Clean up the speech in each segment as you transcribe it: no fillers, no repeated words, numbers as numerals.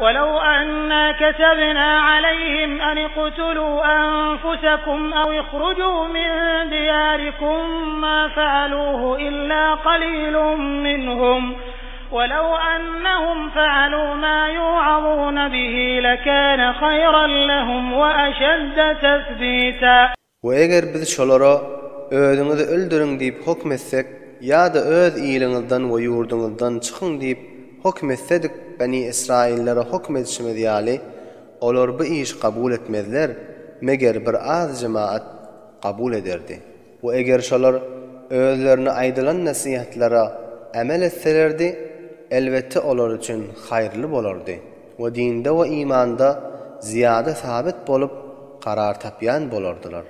ولو أنا كتبنا عليهم أن اقتلوا أنفسكم أو اخرجوا من دياركم ما فعلوه إلا قليل منهم ولو أنهم فعلوا ما يوعظون به لكان خيرا لهم وأشد تثبيتا. وeger biz şolara özüňizi öldürün diýip hukm etsek ýa-da öz ýylyňyzdan we ýurduňyzdan çykyň diýip hukm etsedik Bani İsraillere hukm edişimiz ýaly olar bu iş kabul etmezler meger bir az jemaat kabul ederdi. We eger şolar özlerini aýdylan nasihatlere amel etselerdi elbette olar üçin haýyrly bolardy. We dinde we imanda ziyada sabit bolup karar tapýan bolardylar.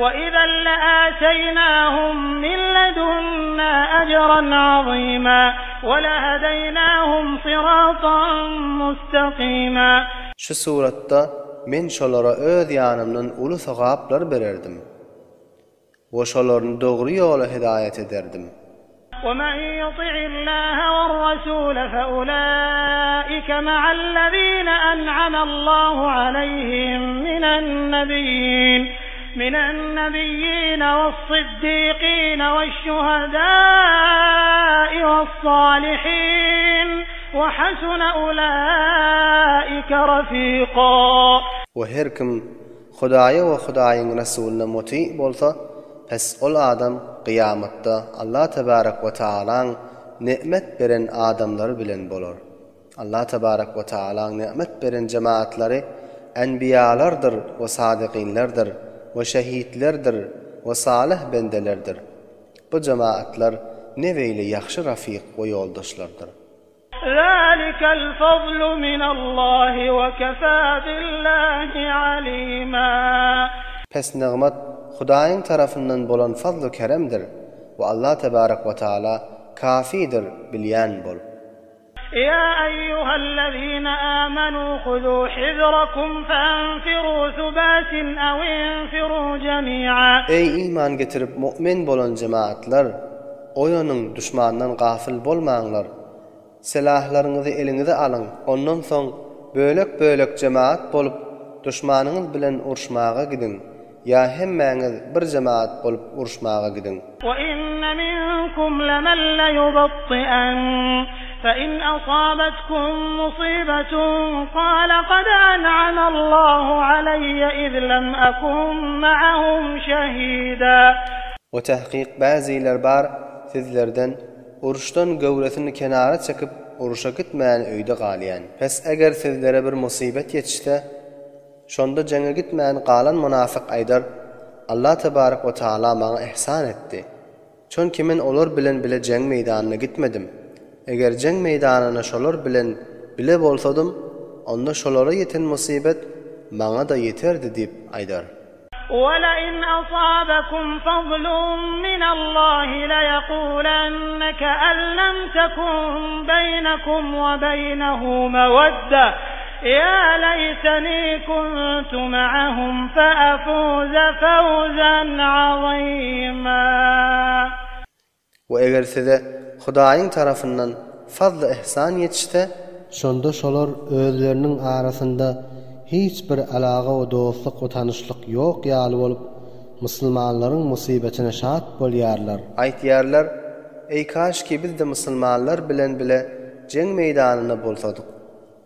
وَإِذًا لَآتَيْنَاهُمْ مِنْ لَدُنَّا أَجْرًا عَظِيمًا وَلَهَدَيْنَاهُمْ صِرَاطًا مُسْتَقِيمًا. Şu suratda men şolara öz ýanymdan uly sagaplar bererdim. We şolaryny dogry ýola hidayet ederdim. وَمَنْ يُطِعِ اللَّهَ وَالرَّسُولَ فَأُولَئِكَ مَعَ الَّذِينَ أَنْعَمَ اللَّهُ عَلَيْهِمْ من النبيين والصديقين والشهداء والصالحين وحسن أولئك رفيقا. وher kim Hudaýa we Hudaýyň Rasulyna muti bolsa, pes ol adam kıyamatda Allah tebarek ve taalaň nimet beren adamlar bilen bolar. Allah tebarek ve taalaň nimet beren jemaatlary enbiyalardyr we sadiqinlerdir ve şehitlerdir ve salih bendelerdir. Bu cemaatler neveyle yaxşı rafiq ve yoldaşlardır. Zalikel fadlu minallahi ve kefâ billahi alîmâ. Pes nimet Hudaýyň tarafından bolan fazl-ı keremdir ve Allah tebarek ve taala kafidir bilýän bol. يا أيها الذين آمنوا خذوا حذركم فانفروا ثبات أو انفروا جميعا. Ey iman getirip mu'min bolan cemaatler, oýanyň düşmandan gafil bolmaňlar. Silahlaryňyzy eliňize alyň. Ondan soň bölek-bölek cemaat bolup düşmanyňyz bilen uruşmaga gidin. Ya hemmäňiz bir cemaat bolup uruşmaga gidin. Wa inna minkum laman la yubatti'an فإن أصابتكم مصيبة قال قد أنعم الله علي إذ لم أكن معهم شهيدا. وتحقيق bazılar bar sizlerden uruşdan gowresini kenara çekip uruşa gitmeýän öýde galýan. Pes eger sizlere bir musibet ýetişse, şonda jenge gitmeýän galan munafyk aýdar, Allah tebarek we taala maňa ihsan etdi. Çonki men olar bilen bile jeng meýdanyna gitmedim. Eger jeng meýdanyna şolar bilen bile bolsadım, onda şolara ýeten musibet maňa da ýeterdi diýip aýdar. وَلَئِنْ أَصَابَكُمْ فَضْلٌ مِّنَ اللَّهِ لَيَقُولَنَّ كَأَن لَّمْ تَكُن بَيْنَكُمْ وَبَيْنَهُ مَوَدَّةٌ يَا لَيْتَنِي كُنتُ مَعَهُمْ فَأَفُوزَ فَوْزًا عَظِيمًا. Ve eger size Hudaýyň tarafından fazla ihsan ýetişse, şonda şolar özleriniň arasynda hiç bir alaga we dostluk we tanışlyk ýok ýaly bolup musulmanlaryň musibetine şat bolýarlar. Aýtýarlar, ey kaşki biz de musulmanlar bilen bile jeng meýdanyna bolsadyk.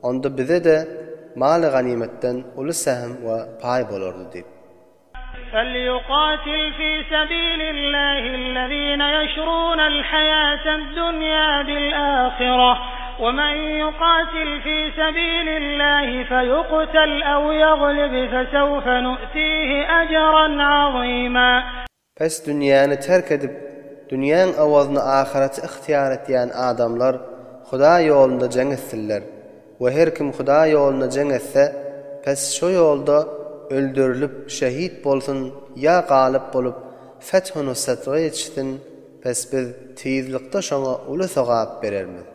Onda bize de mal ganimetten uly sähem we pay bolardy diýip. فليقاتل في سبيل الله الذين يشرون الحياة الدنيا بالآخرة ومن يقاتل في سبيل الله فيقتل أو يغلب فسوف نؤتيه أجرا عظيما. Pes dünýäni terk edip dünýäň awazyny ahiret ihtiýar etýän adamlar Huda ýolunda jeng etsinler. We her kim Huda ýoluna jeng etse, pes şo ýolda öldürilip şehit bolsun ya galip bolup fethunu setra ýetişsin, pes biz tizlikde şoňa uly sagap berermiz.